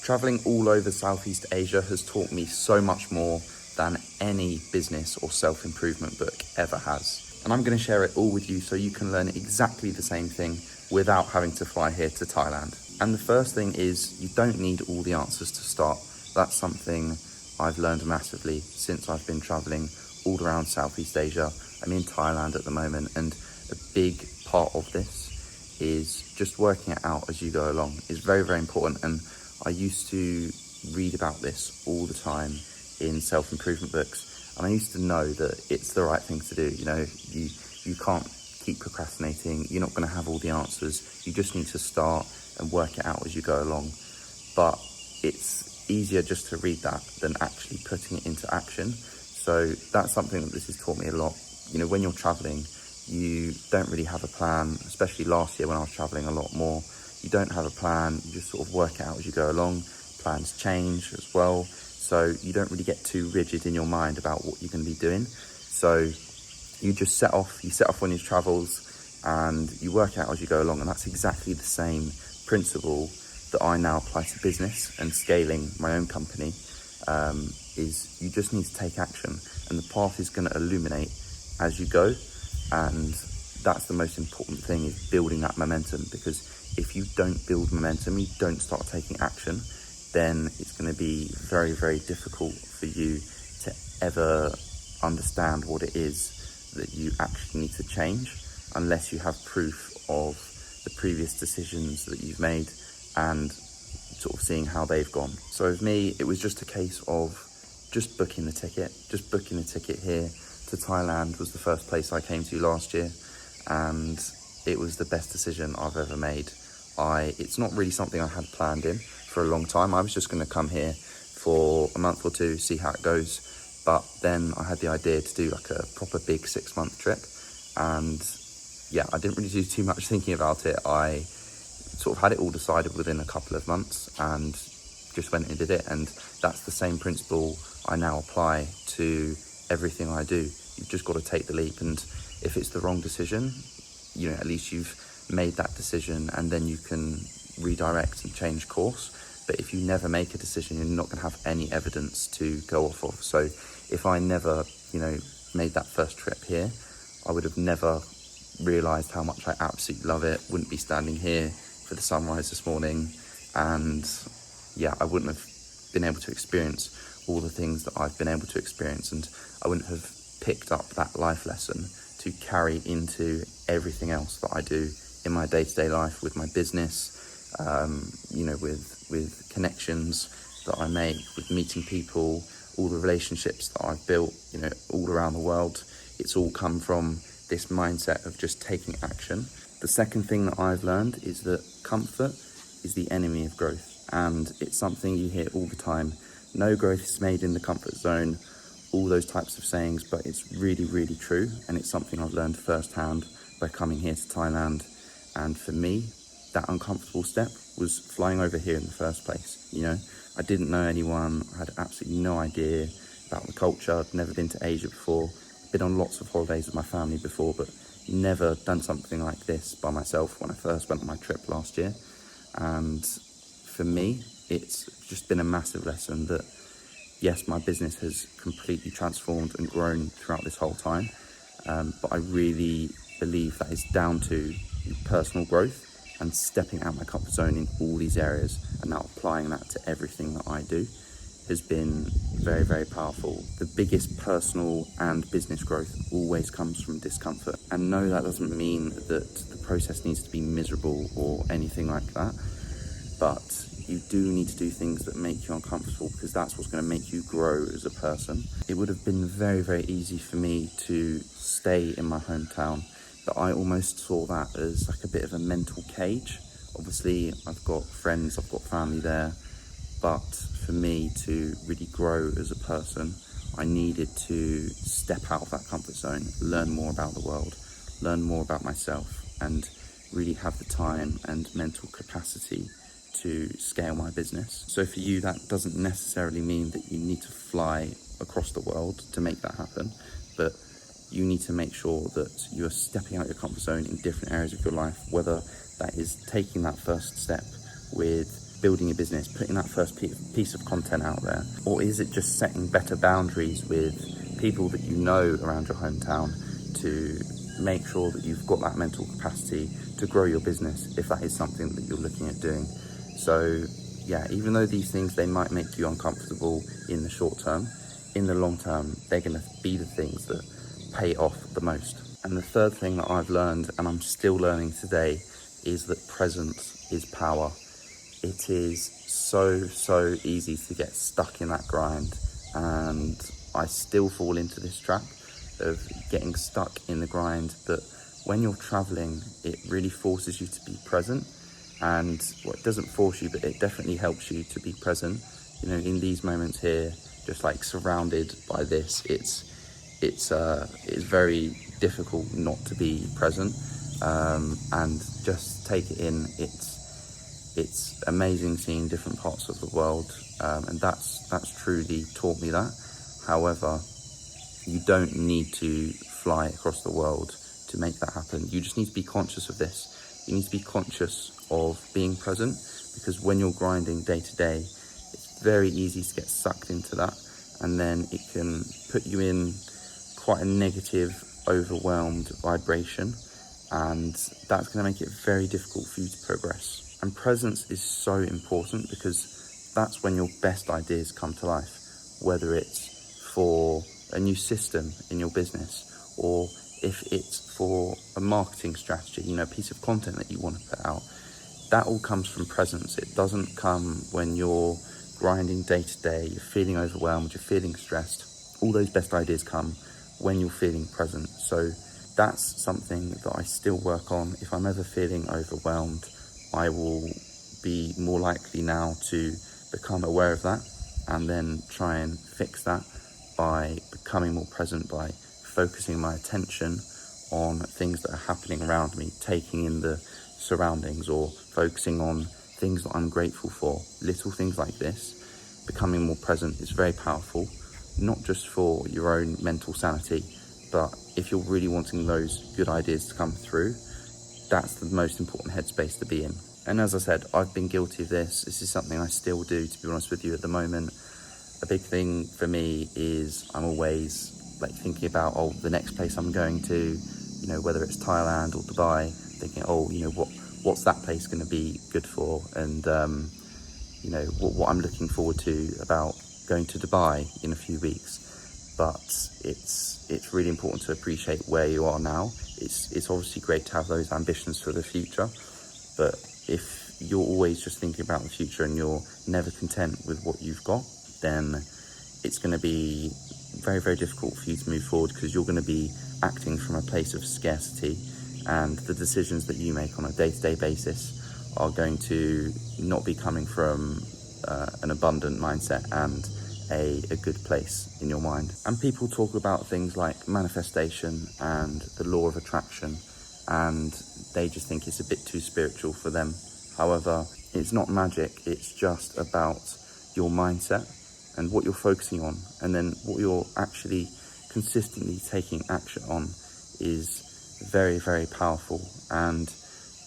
Traveling all over Southeast Asia has taught me so much more than any business or self-improvement book ever has. And I'm going to share it all with you so you can learn exactly the same thing without having to fly here to Thailand. And the first thing is you don't need all the answers to start. That's something I've learned massively since I've been traveling all around Southeast Asia. I'm in Thailand at the moment, and a big part of this is just working it out as you go along. It's very, very important. And I used to read about this all the time in self-improvement books, and I used to know that it's the right thing to do. You know, you can't keep procrastinating. You're not going to have all the answers. You just need to start and work it out as you go along. But it's easier just to read that than actually putting it into action. So that's something that this has taught me a lot. You know, when you're traveling, you don't really have a plan, especially last year when I was traveling a lot more. You don't have a plan, you just sort of work it out as you go along. Plans change as well. So you don't really get too rigid in your mind about what you're going to be doing. So you just set off on your travels and you work out as you go along. And that's exactly the same principle that I now apply to business and scaling my own company. Is you just need to take action, and the path is going to illuminate as you go. And that's the most important thing, is building that momentum, because if you don't build momentum, you don't start taking action, then it's going to be very, very difficult for you to ever understand what it is that you actually need to change, unless you have proof of the previous decisions that you've made and sort of seeing how they've gone. So with me, it was just a case of just booking the ticket here to Thailand. Was the first place I came to last year, and it was the best decision I've ever made. It's not really something I had planned in for a long time. I was just going to come here for a month or two, see how it goes. But then I had the idea to do like a proper big 6-month trip. And yeah, I didn't really do too much thinking about it. I sort of had it all decided within a couple of months and just went and did it. And that's the same principle I now apply to everything I do. You've just got to take the leap. And if it's the wrong decision, you know, at least you've made that decision and then you can redirect and change course. But if you never make a decision, you're not going to have any evidence to go off of. So if I never, you know, made that first trip here, I would have never realised how much I absolutely love it. Wouldn't be standing here for the sunrise this morning, and yeah, I wouldn't have been able to experience all the things that I've been able to experience, and I wouldn't have picked up that life lesson to carry into everything else that I do in my day-to-day life, with my business, you know, with connections that I make, with meeting people, all the relationships that I've built, you know, all around the world. It's all come from this mindset of just taking action. The second thing that I've learned is that comfort is the enemy of growth, and it's something you hear all the time. No growth is made in the comfort zone, all those types of sayings, but it's really, really true. And it's something I've learned firsthand by coming here to Thailand. And for me, that uncomfortable step was flying over here in the first place. You know, I didn't know anyone. I had absolutely no idea about the culture. I'd never been to Asia before. Been on lots of holidays with my family before, but never done something like this by myself when I first went on my trip last year. And for me, it's just been a massive lesson that, yes, my business has completely transformed and grown throughout this whole time. But I really believe that is down to personal growth and stepping out my comfort zone in all these areas, and now applying that to everything that I do has been very, very powerful. The biggest personal and business growth always comes from discomfort. And no, that doesn't mean that the process needs to be miserable or anything like that. But you do need to do things that make you uncomfortable, because that's what's going to make you grow as a person. It would have been very, very easy for me to stay in my hometown, but I almost saw that as like a bit of a mental cage. Obviously, I've got friends, I've got family there, but for me to really grow as a person, I needed to step out of that comfort zone, learn more about the world, learn more about myself, and really have the time and mental capacity to scale my business. So for you, that doesn't necessarily mean that you need to fly across the world to make that happen, but you need to make sure that you are stepping out your comfort zone in different areas of your life, whether that is taking that first step with building your business, putting that first piece of content out there? Or is it just setting better boundaries with people that you know around your hometown to make sure that you've got that mental capacity to grow your business if that is something that you're looking at doing? So yeah, even though these things, they might make you uncomfortable in the short term, in the long term, they're going to be the things that pay off the most. And the third thing that I've learned, and I'm still learning today, is that presence is power. It is so easy to get stuck in that grind, and I still fall into this trap of getting stuck in the grind. But when you're traveling, it really forces you to be present. And well, it doesn't force you, but it definitely helps you to be present. You know, in these moments here, just like surrounded by this, it's very difficult not to be present, and just take it in. It's amazing seeing different parts of the world, and that's truly taught me that. However, you don't need to fly across the world to make that happen. You just need to be conscious of this. You need to be conscious of being present, because when you're grinding day to day, it's very easy to get sucked into that, and then it can put you in quite a negative, overwhelmed vibration, and that's going to make it very difficult for you to progress. And presence is so important, because that's when your best ideas come to life, whether it's for a new system in your business, or if it's for a marketing strategy, you know, a piece of content that you want to put out. That all comes from presence. It doesn't come when you're grinding day to day, you're feeling overwhelmed, you're feeling stressed. All those best ideas come when you're feeling present. So that's something that I still work on. If I'm ever feeling overwhelmed, I will be more likely now to become aware of that, and then try and fix that by becoming more present, by focusing my attention on things that are happening around me, taking in the surroundings, or focusing on things that I'm grateful for. Little things like this, becoming more present, is very powerful, not just for your own mental sanity, but if you're really wanting those good ideas to come through, that's the most important headspace to be in. And as I said, I've been guilty of this. This is something I still do, to be honest with you, at the moment. A big thing for me is I'm always like thinking about, the next place I'm going to, you know, whether it's Thailand or Dubai, thinking, you know, what's that place going to be good for? And, you know, what I'm looking forward to about going to Dubai in a few weeks. But it's really important to appreciate where you are now. It's obviously great to have those ambitions for the future, but if you're always just thinking about the future and you're never content with what you've got, then it's going to be very, very difficult for you to move forward, because you're going to be acting from a place of scarcity, and the decisions that you make on a day-to-day basis are going to not be coming from an abundant mindset and a good place in your mind. And people talk about things like manifestation and the law of attraction, and they just think it's a bit too spiritual for them. However, it's not magic. It's just about your mindset and what you're focusing on, and then what you're actually consistently taking action on is very, very powerful, and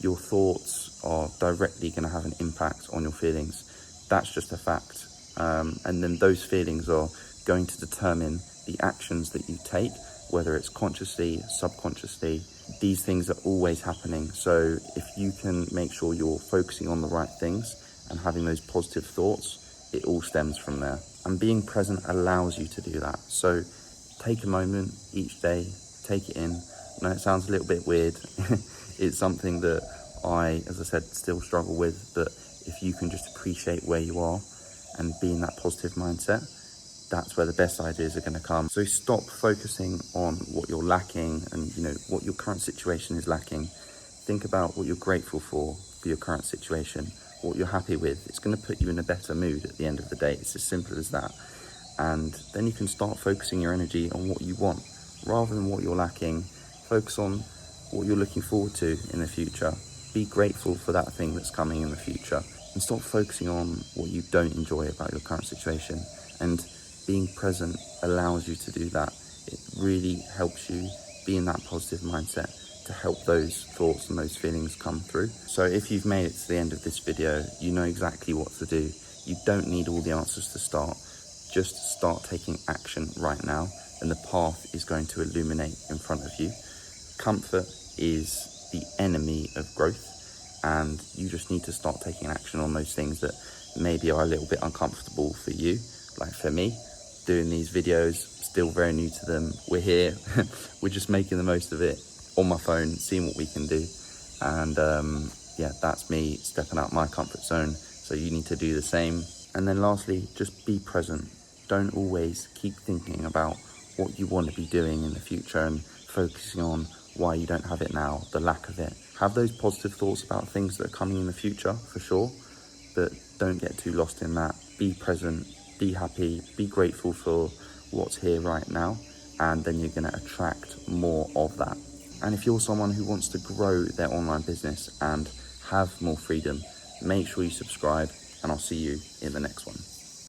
your thoughts are directly going to have an impact on your feelings. That's just a fact. And then those feelings are going to determine the actions that you take, whether it's consciously, subconsciously. These things are always happening. So if you can make sure you're focusing on the right things and having those positive thoughts, it all stems from there. And being present allows you to do that. So take a moment each day, take it in. I know it sounds a little bit weird. It's something that I, as I said, still struggle with, but if you can just appreciate where you are and be in that positive mindset, that's where the best ideas are going to come. So stop focusing on what you're lacking and, you know, what your current situation is lacking. Think about what you're grateful for your current situation, what you're happy with. It's going to put you in a better mood at the end of the day. It's as simple as that. And then you can start focusing your energy on what you want rather than what you're lacking. Focus on what you're looking forward to in the future. Be grateful for that thing that's coming in the future, and stop focusing on what you don't enjoy about your current situation. And being present allows you to do that. It really helps you be in that positive mindset, to help those thoughts and those feelings come through. So if you've made it to the end of this video, you know exactly what to do. You don't need all the answers to start. Just start taking action right now, and the path is going to illuminate in front of you. Comfort is the enemy of growth, and you just need to start taking action on those things that maybe are a little bit uncomfortable for you. Like for me, doing these videos, still very new to them. We're here, we're just making the most of it on my phone, seeing what we can do. And yeah, that's me stepping out my comfort zone. So you need to do the same. And then lastly, just be present. Don't always keep thinking about what you want to be doing in the future and focusing on why you don't have it now, the lack of it. Have those positive thoughts about things that are coming in the future, for sure, but don't get too lost in that. Be present, be happy, be grateful for what's here right now, and then you're going to attract more of that. And if you're someone who wants to grow their online business and have more freedom, make sure you subscribe, and I'll see you in the next one.